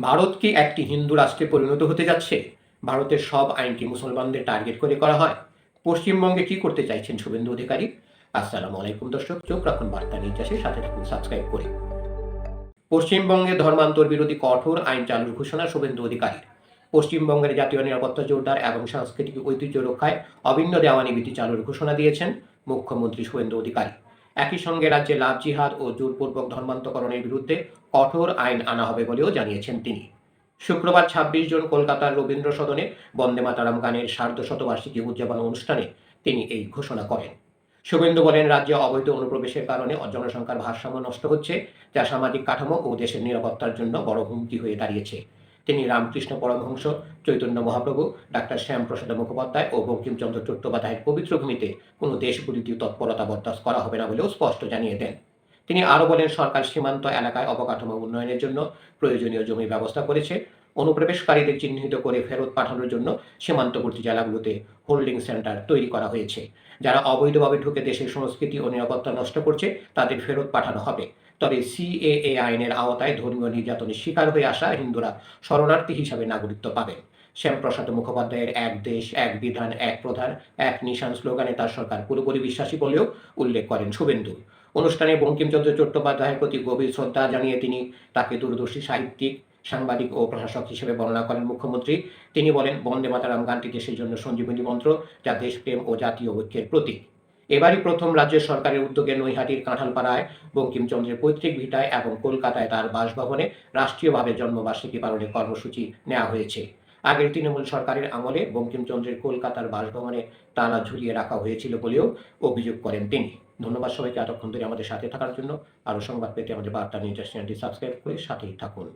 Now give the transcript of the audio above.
ভারত কি একটি হিন্দু রাষ্ট্রে পরিণত হতে যাচ্ছে? ভারতের সব আইন কি মুসলমানদের টার্গেট করে করা হয়? পশ্চিমবঙ্গে কি করতে চাইছেন শুভেন্দু অধিকারী? আসসালামু আলাইকুম দর্শক, চোখ রাখুন বার্তা নির্যাসের সাথে থাকুন সাবস্ক্রাইব করে। পশ্চিমবঙ্গে ধর্মান্তর বিরোধী কঠোর আইন চালুর ঘোষণা শুভেন্দু অধিকারীর। পশ্চিমবঙ্গের জাতীয় নিরাপত্তা জোরদার এবং সাংস্কৃতিক ঐতিহ্য রক্ষায় অভিন্ন দেওয়ানি বিধি চালুর ঘোষণা দিয়েছেন মুখ্যমন্ত্রী শুভেন্দু অধিকারী। একই সঙ্গে রাজ্যে লাভ জিহাদ ও জোরপূর্বক ধর্মান্তকরণের বিরুদ্ধে কঠোর আইন আনা হবে বলেও জানিয়েছেন তিনি। শুক্রবার ২৬ জুন কলকাতার রবীন্দ্র সদনে বন্দে মাতারাম গানের সার্ধশতবার্ষিকী উদযাপন অনুষ্ঠানে তিনি এই ঘোষণা করেন। শুভেন্দু বলেন, রাজ্যে অবৈধ অনুপ্রবেশের কারণে জনসংখ্যার ভারসাম্য নষ্ট হচ্ছে, যা সামাজিক কাঠামো ও দেশের নিরাপত্তার জন্য বড় হুমকি হয়ে দাঁড়িয়েছে। তিনি রামকৃষ্ণ পরমহংস, চৈতন্য মহাপ্রভু, ডাক্তার শ্যামপ্রসাদ মুখোপাধ্যায় ও বঙ্কিমচন্দ্র চট্টোপাধ্যায়ের পবিত্র ভূমিতে কোনো দেশবিরোধী তৎপরতা বরদাস্ত করা হবে না বলেও স্পষ্ট জানিয়ে দেন। তিনি আরও বলেন, সরকার সীমান্ত এলাকায় অবকাঠামো উন্নয়নের জন্য প্রয়োজনীয় জমি ব্যবস্থা করেছে। অনুপ্রবেশকারীদের চিহ্নিত করে ফেরত পাঠানোর জন্য সীমান্তবর্তী জেলাগুলোতে হোল্ডিং সেন্টার তৈরি করা হয়েছে। যারা অবৈধভাবে ঢুকে দেশের সংস্কৃতি ও নিরাপত্তা নষ্ট করছে তাদের ফেরত পাঠানো হবে। তবে সিএএ আইনের আওতায় ধর্মীয় নির্যাতনের শিকার হয়ে আসা হিন্দুরা শরণার্থী হিসাবে নাগরিকত্ব পাবেন। শ্যামপ্রসাদ মুখোপাধ্যায়ের এক দেশ, এক বিধান, এক প্রধান, এক নিশান স্লোগানে তার সরকার পুরোপুরি বিশ্বাসী বলেও উল্লেখ করেন শুভেন্দু। অনুষ্ঠানে বঙ্কিমচন্দ্র চট্টোপাধ্যায়ের প্রতি গভীর শ্রদ্ধা জানিয়ে তিনি তাকে দূরদর্শী সাহিত্যিক, সাংবাদিক ও প্রশাসক হিসেবে বর্ণনা করেন মুখ্যমন্ত্রী। তিনি বলেন, বন্দে মাতারাম গানটি দেশের জন্য সঞ্জীবনী মন্ত্র, যা দেশপ্রেম ও জাতীয় ঐক্যের প্রতীক। এবারই প্রথম রাজ্য সরকারের উদ্যোগে নৈহাটির কাঁঠালপাড়ায় বঙ্কিমচন্দ্রের পৈতৃক ভিটায় এবং কলকাতায় তার বাসভবনে রাষ্ট্রীয়ভাবে জন্মবার্ষিকী পালনের কর্মসূচি নেওয়া হয়েছে। আগের তৃণমূল সরকারের আমলে বঙ্কিমচন্দ্রের কলকাতার বাসভবনে তালা ঝুলিয়ে রাখা হয়েছিল বলেও অভিযোগ করেন তিনি। ধন্যবাদ সবাইকে এতক্ষণ ধরে আমাদের সাথে থাকার জন্য। আরও সংবাদ পেতে আমাদের বার্তা নিউজ চ্যানেলটি সাবস্ক্রাইব করে সাথেই থাকুন।